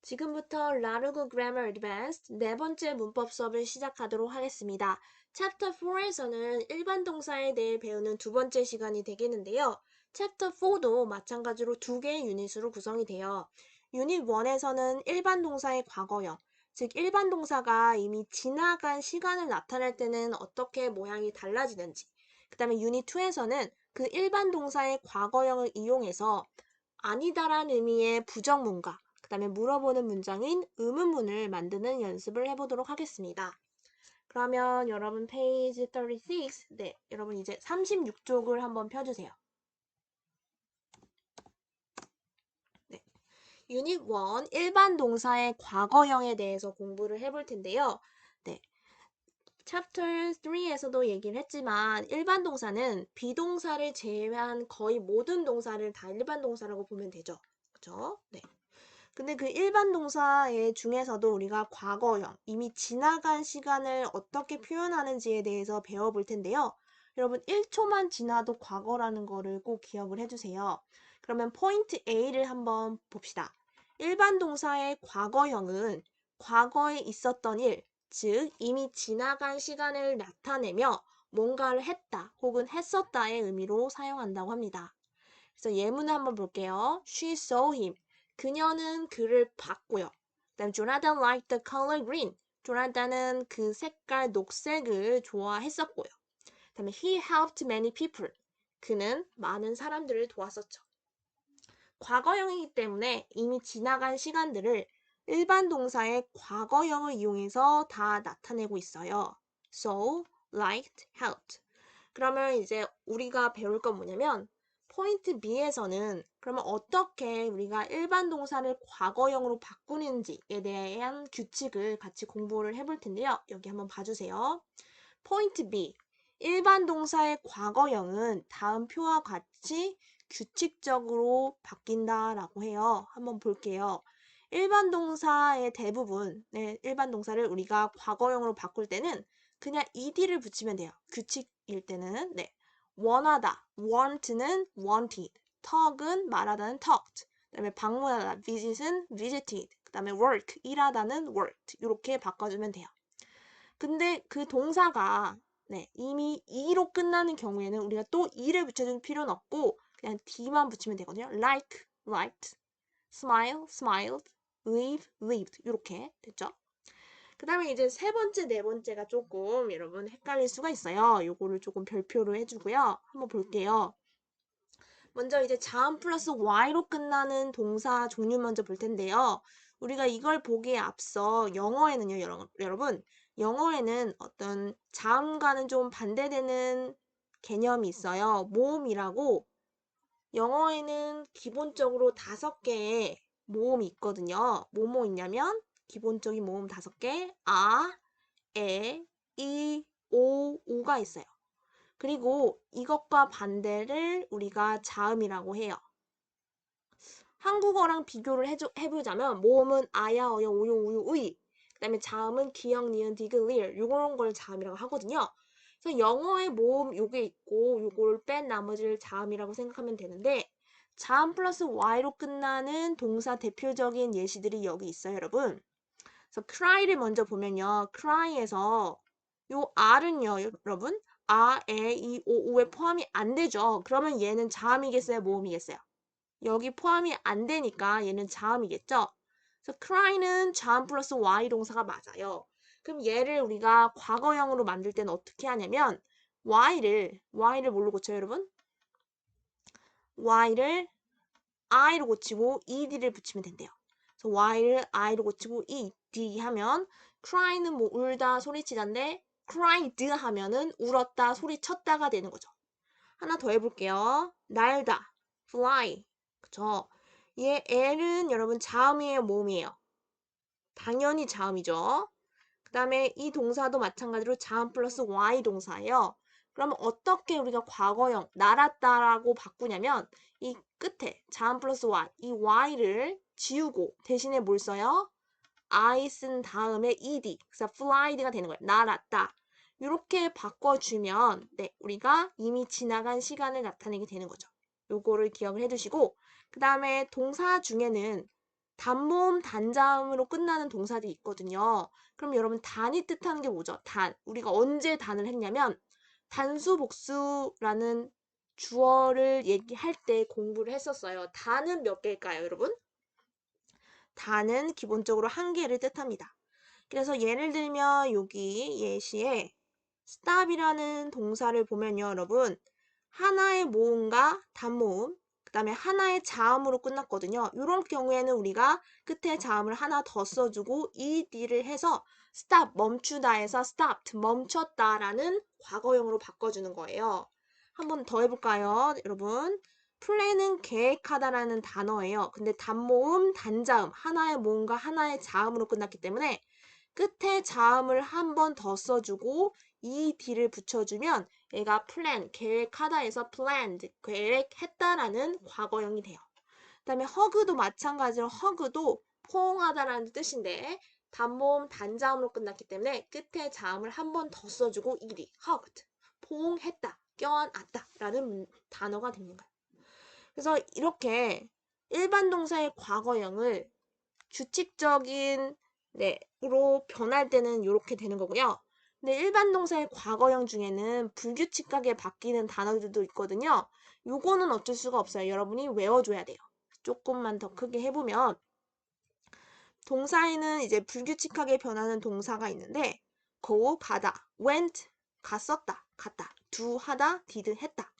지금부터 라르고 Grammar Advanced 네 번째 문법 수업을 시작하도록 하겠습니다. Chapter 4에서는 일반 동사에 대해 배우는 두 번째 시간이 되겠는데요. Chapter 4도 마찬가지로 두 개의 유닛으로 구성이 돼요. 유닛 1에서는 일반 동사의 과거형, 즉 일반 동사가 이미 지나간 시간을 나타낼 때는 어떻게 모양이 달라지는지, 그 다음에 유닛 2에서는 그 일반 동사의 과거형을 이용해서 아니다란 의미의 부정문과 그 다음에 물어보는 문장인 의문문을 만드는 연습을 해보도록 하겠습니다. 그러면 여러분 페이지 36, 네, 여러분 이제 36쪽을 한번 펴주세요. 네, 유닛 1 일반 동사의 과거형에 대해서 공부를 해볼 텐데요. 네, 챕터 3에서도 얘기를 했지만 일반 동사는 비동사를 제외한 거의 모든 동사를 다 일반 동사라고 보면 되죠. 그죠? 네. 근데 그 일반 동사의 중에서도 우리가 과거형, 이미 지나간 시간을 어떻게 표현하는지에 대해서 배워볼 텐데요. 여러분 1초만 지나도 과거라는 거를 꼭 기억을 해주세요. 그러면 포인트 A를 한번 봅시다. 일반 동사의 과거형은 과거에 있었던 일, 즉 이미 지나간 시간을 나타내며 뭔가를 했다 혹은 했었다의 의미로 사용한다고 합니다. 그래서 예문을 한번 볼게요. She saw him. 그녀는 그를 봤고요. 그다음 Jonathan liked the color green. 조나단은 그 색깔 녹색을 좋아했었고요. 그다음에 he helped many people. 그는 많은 사람들을 도왔었죠. 과거형이기 때문에 이미 지나간 시간들을 일반 동사의 과거형을 이용해서 다 나타내고 있어요. So, liked, helped. 그러면 이제 우리가 배울 건 뭐냐면 포인트 B에서는 그러면 어떻게 우리가 일반 동사를 과거형으로 바꾸는지에 대한 규칙을 같이 공부를 해볼 텐데요. 여기 한번 봐주세요. 포인트 B. 일반 동사의 과거형은 다음 표와 같이 규칙적으로 바뀐다라고 해요. 한번 볼게요. 일반 동사의 대부분, 일반 동사를 우리가 과거형으로 바꿀 때는 그냥 ed를 붙이면 돼요. 규칙일 때는. 원하다, want는 wanted, talk은 말하다는 talked, 그 다음에 방문하다, visit은 visited, 그 다음에 work, 일하다는 worked 이렇게 바꿔주면 돼요. 근데 그 동사가 이미 e로 끝나는 경우에는 우리가 또 e를 붙여줄 필요는 없고 그냥 d만 붙이면 되거든요. like, liked, smile, smiled, live, lived 이렇게 됐죠? 그 다음에 이제 세 번째, 네 번째가 조금 여러분 헷갈릴 수가 있어요. 요거를 조금 별표로 해주고요. 한번 볼게요. 먼저 이제 자음 플러스 y로 끝나는 동사 종류 먼저 볼 텐데요. 우리가 이걸 보기에 앞서 영어에는요, 여러분, 영어에는 어떤 자음과는 좀 반대되는 개념이 있어요. 모음이라고 영어에는 기본적으로 5개의 모음이 있거든요. 뭐뭐 있냐면 기본적인 모음 5개, 아, 에, 이, 오, 우가 있어요. 그리고 이것과 반대를 우리가 자음이라고 해요. 한국어랑 비교를 해보자면 모음은 아야, 어여, 우요, 우유, 의. 그 다음에 자음은 기역, 니은, 디귿, 리을 요런 걸 자음이라고 하거든요. 그래서 영어의 모음 요게 있고 요거를 뺀 나머지를 자음이라고 생각하면 되는데 자음 플러스 y로 끝나는 동사 대표적인 예시들이 여기 있어요, 여러분. 그래서 cry를 먼저 보면요. cry에서 요 r은요, 여러분. 아, 에, 이, 오, 우에 포함이 안 되죠. 그러면 얘는 자음이겠어요, 모음이겠어요? 여기 포함이 안 되니까 얘는 자음이겠죠. 그래서 cry는 자음 플러스 y 동사가 맞아요. 그럼 얘를 우리가 과거형으로 만들 때는 어떻게 하냐면 y를 뭘로 고쳐요, 여러분? y를 i로 고치고 ed를 붙이면 된대요. 그래서 y를 i로 고치고 ed 하면 cry는 뭐 울다, 소리치다인데 cried 하면은 울었다, 소리쳤다가 되는 거죠. 하나 더 해볼게요. 날다, fly. 그쵸? 얘 L은 여러분 자음이에요, 모음이에요? 당연히 자음이죠. 그 다음에 이 동사도 마찬가지로 자음 플러스 Y 동사예요. 그러면 어떻게 우리가 과거형 날았다라고 바꾸냐면 이 끝에 자음 플러스 Y, 이 Y를 지우고 대신에 뭘 써요? I 쓴 다음에 ed, 그래서 flyed가 되는 거예요. 날았다. 이렇게 바꿔주면 우리가 이미 지나간 시간을 나타내게 되는 거죠. 요거를 기억을 해두시고 그 다음에 동사 중에는 단모음 단자음으로 끝나는 동사들이 있거든요. 그럼 여러분 단이 뜻하는 게 뭐죠? 단. 우리가 언제 단을 했냐면 단수 복수라는 주어를 얘기할 때 공부를 했었어요. 단은 몇 개일까요, 여러분? 단은 기본적으로 한 개를 뜻합니다. 그래서 예를 들면 여기 예시에 stop이라는 동사를 보면요, 여러분. 하나의 모음과 단모음, 그 다음에 하나의 자음으로 끝났거든요. 이런 경우에는 우리가 끝에 자음을 하나 더 써주고 ed를 해서 stop, 멈추다에서 stopped, 멈췄다라는 과거형으로 바꿔주는 거예요. 한 번 더 해볼까요, 여러분? 플랜은 계획하다라는 단어예요. 근데 단모음, 단자음, 하나의 모음과 하나의 자음으로 끝났기 때문에 끝에 자음을 한 번 더 써주고 ed를 붙여주면 얘가 plan, 계획하다에서 planned, 계획했다라는 과거형이 돼요. 그 다음에 hug도 마찬가지로 hug도 포옹하다라는 뜻인데 단모음 단자음으로 끝났기 때문에 끝에 자음을 한 번 더 써주고 ed이 hugged, 포옹했다, 껴안았다 라는 단어가 되는 거예요. 그래서 이렇게 일반 동사의 과거형을 규칙적인 으로 변할 때는 이렇게 되는 거고요. 근데 일반 동사의 과거형 중에는 불규칙하게 바뀌는 단어들도 있거든요. 요거는 어쩔 수가 없어요. 여러분이 외워줘야 돼요. 조금만 더 크게 해보면 동사에는 이제 불규칙하게 변하는 동사가 있는데 go, 가다, went, 갔었다, 갔다, do, 하다, did, 했다,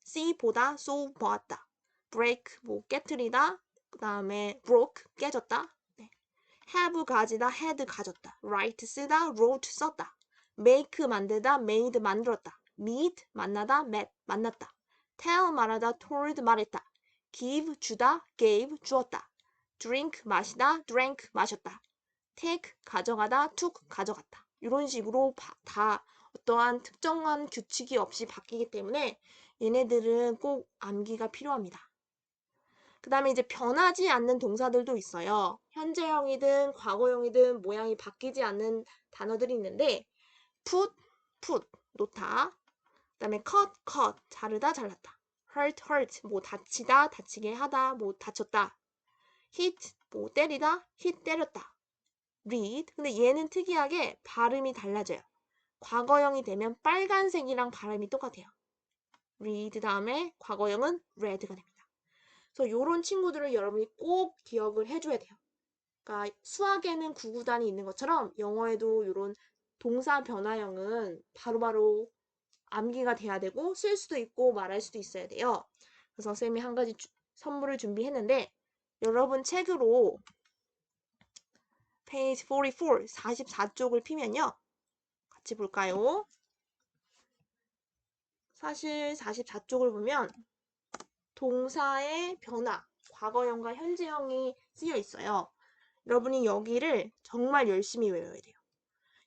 see, 보다, saw, 보았다, break, 뭐 깨트리다, 그 다음에 broke, 깨졌다, have 가지다, had 가졌다, write 쓰다, wrote 썼다, make 만들다, made 만들었다, meet 만나다, met 만났다, tell 말하다, told 말했다, give 주다, gave 주었다, drink 마시다, drank 마셨다, take 가져가다, took 가져갔다. 이런 식으로 다 어떠한 특정한 규칙이 없이 바뀌기 때문에 얘네들은 꼭 암기가 필요합니다. 그 다음에 이제 변하지 않는 동사들도 있어요. 현재형이든 과거형이든 모양이 바뀌지 않는 단어들이 있는데 put, put, 놓다. 그 다음에 cut, cut, 자르다, 잘랐다. hurt, hurt, 뭐 다치다, 다치게 하다, 뭐 다쳤다. hit, 뭐 때리다, hit, 때렸다. read, 근데 얘는 특이하게 발음이 달라져요. 과거형이 되면 빨간색이랑 발음이 똑같아요. read 다음에 과거형은 red가 됩니다. 그래서 이런 친구들을 여러분이 꼭 기억을 해줘야 돼요. 그러니까 수학에는 구구단이 있는 것처럼 영어에도 이런 동사 변화형은 바로바로 암기가 돼야 되고 쓸 수도 있고 말할 수도 있어야 돼요. 그래서 쌤이 한 가지 선물을 준비했는데 여러분 책으로 페이지 44, 44쪽을 피면요. 같이 볼까요? 사실 44쪽을 보면 동사의 변화, 과거형과 현재형이 쓰여 있어요. 여러분이 여기를 정말 열심히 외워야 돼요.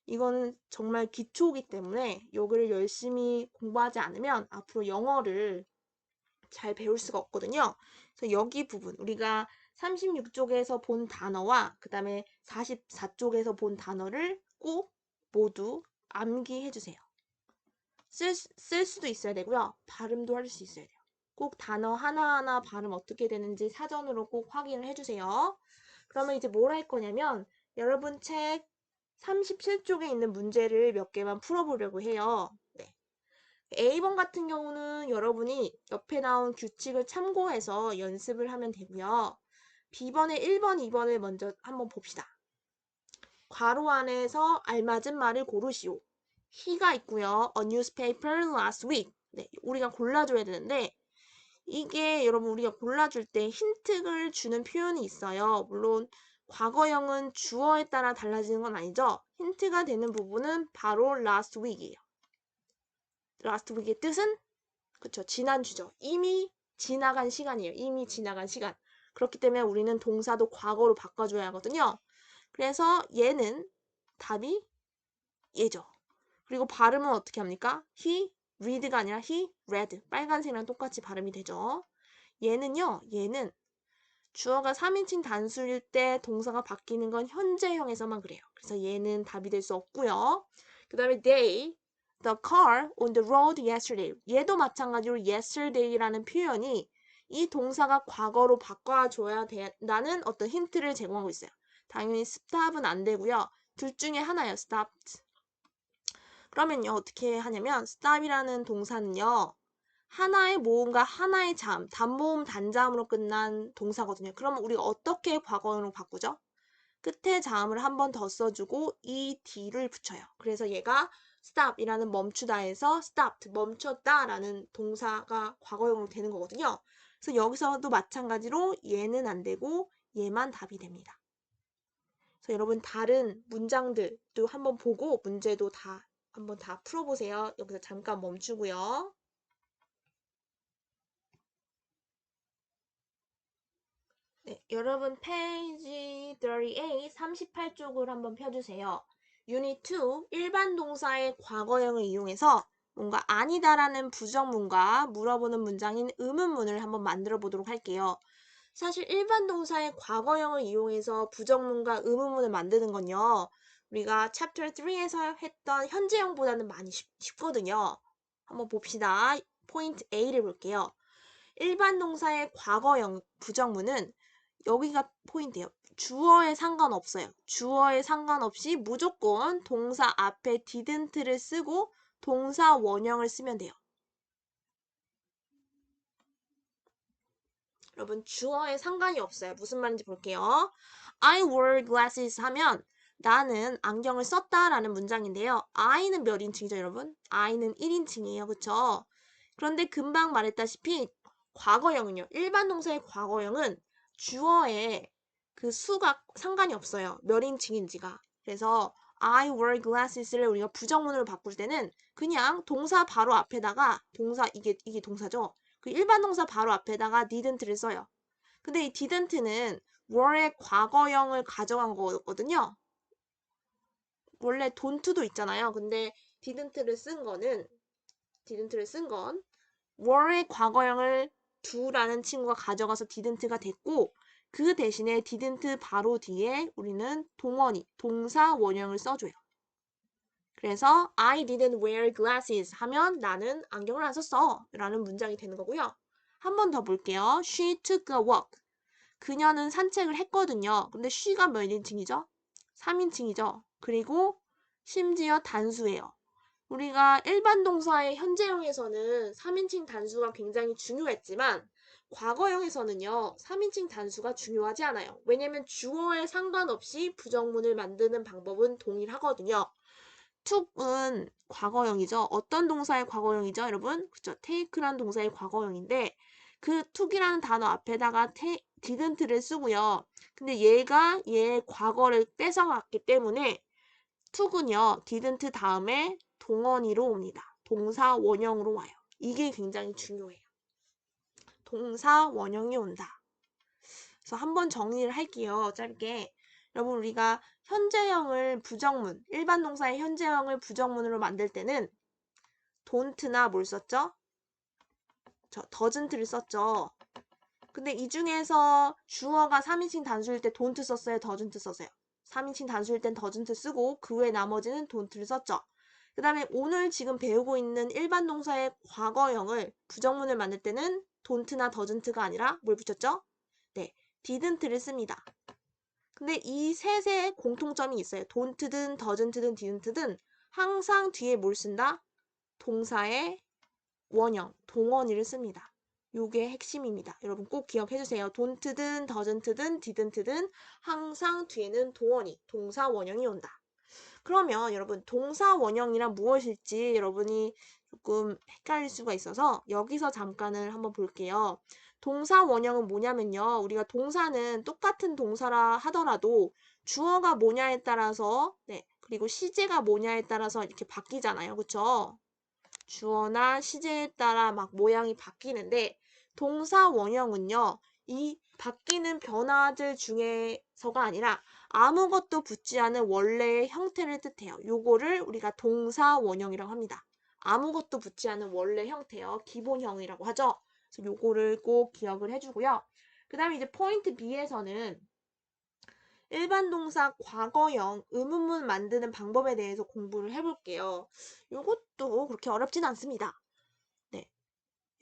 이건 정말 기초이기 때문에 여기를 열심히 공부하지 않으면 앞으로 영어를 잘 배울 수가 없거든요. 그래서 여기 부분 우리가 36쪽에서 본 단어와 그 다음에 44쪽에서 본 단어를 꼭 모두 암기해 주세요. 쓸 수도 있어야 되고요. 발음도 할 수 있어야 돼요. 꼭 단어 하나하나 발음 어떻게 되는지 사전으로 꼭 확인을 해주세요. 그러면 이제 뭘 할 거냐면 여러분 책 37쪽에 있는 문제를 몇 개만 풀어보려고 해요. 네. A번 같은 경우는 여러분이 옆에 나온 규칙을 참고해서 연습을 하면 되고요. B번에 1번, 2번을 먼저 한번 봅시다. 괄호 안에서 알맞은 말을 고르시오. he가 있고요. A newspaper last week. 네, 우리가 골라줘야 되는데 이게 여러분 우리가 골라줄 때 힌트를 주는 표현이 있어요. 물론 과거형은 주어에 따라 달라지는 건 아니죠. 힌트가 되는 부분은 바로 last week이에요. last week의 뜻은 그쵸, 지난주죠. 이미 지나간 시간이에요. 이미 지나간 시간. 그렇기 때문에 우리는 동사도 과거로 바꿔줘야 하거든요. 그래서 얘는 답이 얘죠. 그리고 발음은 어떻게 합니까? he read가 아니라 he read. 빨간색이랑 똑같이 발음이 되죠. 얘는요. 얘는 주어가 3인칭 단수일 때 동사가 바뀌는 건 현재형에서만 그래요. 그래서 얘는 답이 될 수 없고요. 그 다음에 they, the car on the road yesterday. 얘도 마찬가지로 yesterday라는 표현이 이 동사가 과거로 바꿔줘야 된다는 어떤 힌트를 제공하고 있어요. 당연히 stop은 안 되고요. 둘 중에 하나예요. stopped. 그러면요. 어떻게 하냐면 stop이라는 동사는요. 하나의 모음과 하나의 자음, 단모음, 단자음으로 끝난 동사거든요. 그러면 우리가 어떻게 과거형으로 바꾸죠? 끝에 자음을 한 번 더 써주고 ed를 붙여요. 그래서 얘가 stop이라는 멈추다에서 stopped, 멈췄다라는 동사가 과거형으로 되는 거거든요. 그래서 여기서도 마찬가지로 얘는 안 되고 얘만 답이 됩니다. 그래서 여러분 다른 문장들도 한번 보고 문제도 한번 다 풀어보세요. 여기서 잠깐 멈추고요. 네, 여러분 페이지 38쪽을 한번 펴주세요. 유닛 2, 일반 동사의 과거형을 이용해서 뭔가 아니다라는 부정문과 물어보는 문장인 의문문을 한번 만들어 보도록 할게요. 사실 일반 동사의 과거형을 이용해서 부정문과 의문문을 만드는 건요. 우리가 챕터 3에서 했던 현재형보다는 많이 쉽거든요. 한번 봅시다. 포인트 A를 볼게요. 일반 동사의 과거형 부정문은 여기가 포인트예요. 주어에 상관없어요. 주어에 상관없이 무조건 동사 앞에 didn't를 쓰고 동사 원형을 쓰면 돼요. 여러분 주어에 상관이 없어요. 무슨 말인지 볼게요. I wore glasses 하면 나는 안경을 썼다라는 문장인데요. I는 몇 인칭이죠, 여러분? I는 1인칭이에요. 그쵸? 그런데 금방 말했다시피 과거형은요. 일반 동사의 과거형은 주어에 그 수가 상관이 없어요. 몇 인칭인지가. 그래서 I wore glasses를 우리가 부정문으로 바꿀 때는 그냥 동사 바로 앞에다가 이게 동사죠. 그 일반 동사 바로 앞에다가 didn't를 써요. 근데 이 didn't는 were의 과거형을 가져간 거거든요. 원래 don't도 있잖아요. 근데 didn't를 쓴 건 were의 과거형을 do라는 친구가 가져가서 didn't가 됐고 그 대신에 didn't 바로 뒤에 우리는 동원이, 동사 원형을 써줘요. 그래서 I didn't wear glasses 하면 나는 안경을 안 썼어 라는 문장이 되는 거고요. 한 번 더 볼게요. She took a walk. 그녀는 산책을 했거든요. 근데 she가 몇 인칭이죠? 3인칭이죠. 그리고 심지어 단수예요. 우리가 일반 동사의 현재형에서는 3인칭 단수가 굉장히 중요했지만 과거형에서는요. 3인칭 단수가 중요하지 않아요. 왜냐면 주어에 상관없이 부정문을 만드는 방법은 동일하거든요. took은 과거형이죠. 어떤 동사의 과거형이죠, 여러분? 그쵸? take란 동사의 과거형인데 그 took이라는 단어 앞에다가 didn't를 쓰고요. 근데 얘가 얘의 과거를 뺏어갔기 때문에 took은요. didn't 다음에 동원이로 옵니다. 동사 원형으로 와요. 이게 굉장히 중요해요. 동사 원형이 온다. 그래서 한번 정리를 할게요. 짧게. 여러분 우리가 현재형을 부정문, 일반 동사의 현재형을 부정문으로 만들 때는 don't나 뭘 썼죠? doesn't를 썼죠. 근데 이 중에서 주어가 3인칭 단수일 때 don't 썼어요? doesn't 썼어요? 3인칭 단수일 땐 doesn't 쓰고 그 외 나머지는 don't를 썼죠. 그 다음에 오늘 지금 배우고 있는 일반 동사의 과거형을 부정문을 만들 때는 don't나 doesn't가 아니라 뭘 붙였죠? 네, didn't를 씁니다. 근데 이 셋의 공통점이 있어요. don't든 doesn't든 didn't든 항상 뒤에 뭘 쓴다? 동사의 원형, 동원이를 씁니다. 요게 핵심입니다. 여러분 꼭 기억해주세요. don't든 doesn't든 didn't든 항상 뒤에는 동원이, 동사 원형이 온다. 그러면 여러분 동사 원형이란 무엇일지 여러분이 조금 헷갈릴 수가 있어서 여기서 잠깐을 한번 볼게요. 동사 원형은 뭐냐면요. 우리가 동사는 똑같은 동사라 하더라도 주어가 뭐냐에 따라서 그리고 시제가 뭐냐에 따라서 이렇게 바뀌잖아요. 그쵸? 주어나 시제에 따라 막 모양이 바뀌는데 동사 원형은요. 이 바뀌는 변화들 중에서가 아니라 아무것도 붙지 않은 원래의 형태를 뜻해요. 요거를 우리가 동사 원형이라고 합니다. 아무것도 붙지 않은 원래 형태요. 기본형이라고 하죠. 그래서 요거를 꼭 기억을 해주고요. 그 다음에 이제 포인트 B에서는 일반 동사 과거형 의문문 만드는 방법에 대해서 공부를 해볼게요. 요것도 그렇게 어렵진 않습니다. 네.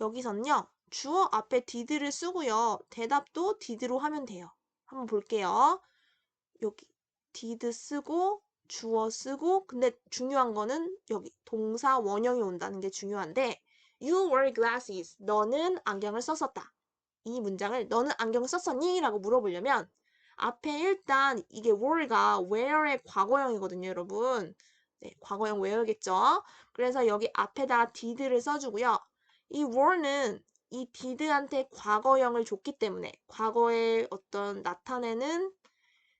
여기서는요. 주어 앞에 did를 쓰고요. 대답도 did로 하면 돼요. 한번 볼게요. 여기 did 쓰고 주어 쓰고 근데 중요한 거는 여기 동사 원형이 온다는 게 중요한데 You wear glasses. 너는 안경을 썼었다. 이 문장을 너는 안경을 썼었니? 라고 물어보려면 앞에 일단 이게 were가 wear의 과거형이거든요, 여러분. 네, 과거형 wear겠죠? 그래서 여기 앞에다가 did를 써주고요. 이 were는 이 did한테 과거형을 줬기 때문에 과거에 어떤 나타내는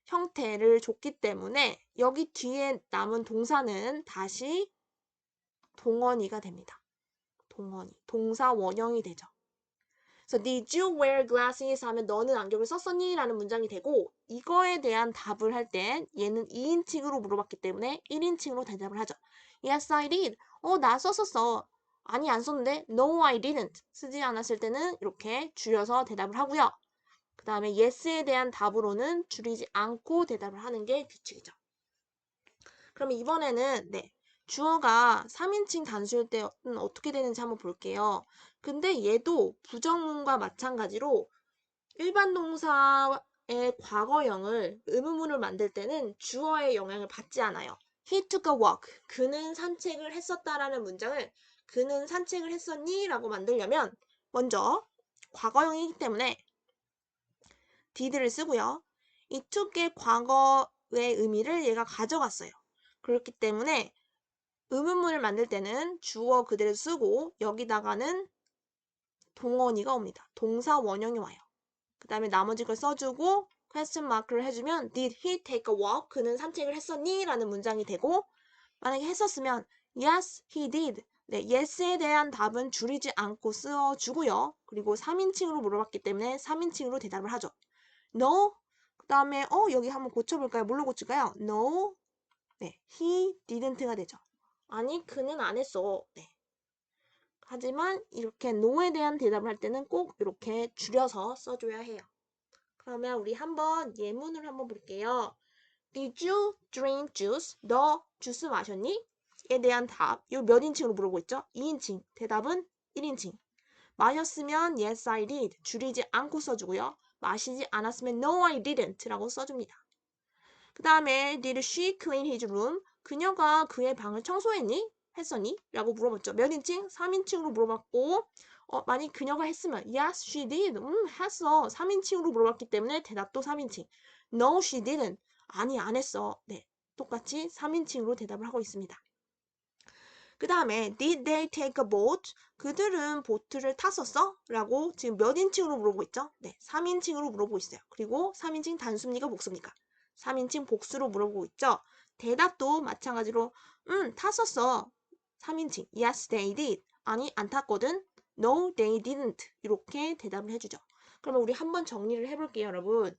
형태를 줬기 때문에 여기 뒤에 남은 동사는 다시 동원이가 됩니다. 동원이. 동사 원형이 되죠. 그래서 Did you wear glasses? 하면 너는 안경을 썼었니? 라는 문장이 되고 이거에 대한 답을 할 땐 얘는 2인칭으로 물어봤기 때문에 1인칭으로 대답을 하죠. Yes, I did. 나 썼었어. 아니, 안 썼는데 No, I didn't. 쓰지 않았을 때는 이렇게 줄여서 대답을 하고요. 그 다음에 yes에 대한 답으로는 줄이지 않고 대답을 하는 게 규칙이죠. 그럼 이번에는 주어가 3인칭 단수일 때는 어떻게 되는지 한번 볼게요. 근데 얘도 부정문과 마찬가지로 일반 동사의 과거형을 의문문을 만들 때는 주어의 영향을 받지 않아요. He took a walk. 그는 산책을 했었다라는 문장을 그는 산책을 했었니? 라고 만들려면 먼저 과거형이기 때문에 did를 쓰고요. 이 took의 과거의 의미를 얘가 가져갔어요. 그렇기 때문에 의문문을 만들 때는 주어 그대로 쓰고 여기다가는 동원이가 옵니다. 동사 원형이 와요. 그 다음에 나머지 걸 써주고 question mark를 해주면 Did he take a walk? 그는 산책을 했었니? 라는 문장이 되고 만약에 했었으면 Yes, he did. 네, yes에 대한 답은 줄이지 않고 써주고요. 그리고 3인칭으로 물어봤기 때문에 3인칭으로 대답을 하죠. No. 그 다음에 여기 한번 고쳐볼까요? 뭘로 고칠까요? No. 네, he didn't가 되죠. 아니, 그는 안 했어. 네. 하지만 이렇게 no에 대한 대답을 할 때는 꼭 이렇게 줄여서 써줘야 해요. 그러면 우리 한번 예문을 한번 볼게요. Did you drink juice? 너 주스 마셨니? 에 대한 답. 이거 몇 인칭으로 물어보고 있죠? 2인칭. 대답은 1인칭. 마셨으면 yes, I did. 줄이지 않고 써주고요. 마시지 않았으면 no, I didn't 라고 써줍니다. 그 다음에 did she clean his room? 그녀가 그의 방을 청소했니? 했었니? 라고 물어봤죠. 몇 인칭? 3인칭으로 물어봤고 만약 그녀가 했으면 yes, she did. 했어. 3인칭으로 물어봤기 때문에 대답도 3인칭. No, she didn't. 아니, 안 했어. 네, 똑같이 3인칭으로 대답을 하고 있습니다. 그 다음에 did they take a boat? 그들은 보트를 탔었어? 라고 지금 몇 인칭으로 물어보고 있죠? 네, 3인칭으로 물어보고 있어요. 그리고 3인칭 단수입니까? 복수입니까? 3인칭 복수로 물어보고 있죠? 대답도 마찬가지로 탔었어. 3인칭 yes, they did. 아니, 안 탔거든. No, they didn't. 이렇게 대답을 해주죠. 그러면 우리 한번 정리를 해볼게요, 여러분.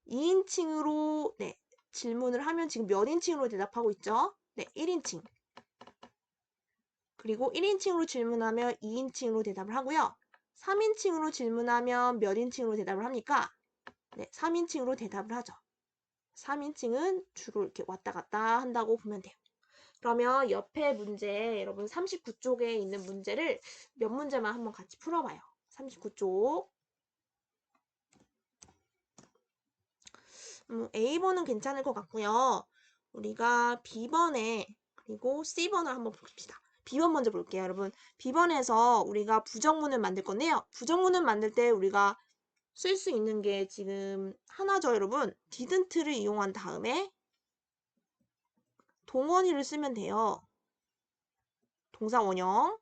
2인칭으로 질문을 하면 지금 몇 인칭으로 대답하고 있죠? 네, 1인칭. 그리고 1인칭으로 질문하면 2인칭으로 대답을 하고요. 3인칭으로 질문하면 몇 인칭으로 대답을 합니까? 네, 3인칭으로 대답을 하죠. 3인칭은 주로 이렇게 왔다 갔다 한다고 보면 돼요. 그러면 옆에 문제, 여러분 39쪽에 있는 문제를 몇 문제만 한번 같이 풀어봐요. 39쪽. A번은 괜찮을 것 같고요. 우리가 B번에 그리고 C번을 한번 봅시다. B번 먼저 볼게요, 여러분. B번에서 우리가 부정문을 만들 건데요. 부정문을 만들 때 우리가 쓸 수 있는 게 지금 하나죠, 여러분. didn't를 이용한 다음에 동원이를 쓰면 돼요. 동사 원형.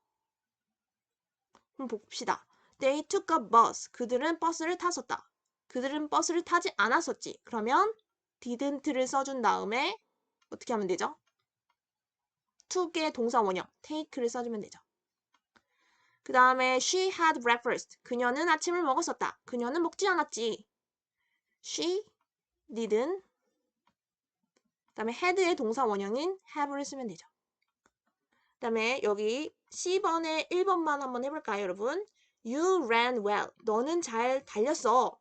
한번 봅시다. They took a bus. 그들은 버스를 탔었다. 그들은 버스를 타지 않았었지. 그러면 didn't를 써준 다음에 어떻게 하면 되죠? took의 동사 원형 take를 써주면 되죠. 그 다음에 she had breakfast. 그녀는 아침을 먹었었다. 그녀는 먹지 않았지. she didn't. 그 다음에 had의 동사 원형인 have를 쓰면 되죠. 그 다음에 여기 C번에 1번만 한번 해볼까요, 여러분? You ran well. 너는 잘 달렸어.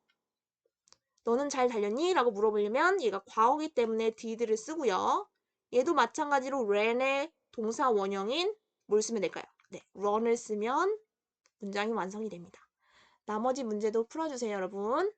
너는 잘 달렸니? 라고 물어보려면 얘가 과거기 때문에 did를 쓰고요. 얘도 마찬가지로 ran의 동사 원형인 뭘 쓰면 될까요? 네, run을 쓰면 문장이 완성이 됩니다. 나머지 문제도 풀어주세요, 여러분.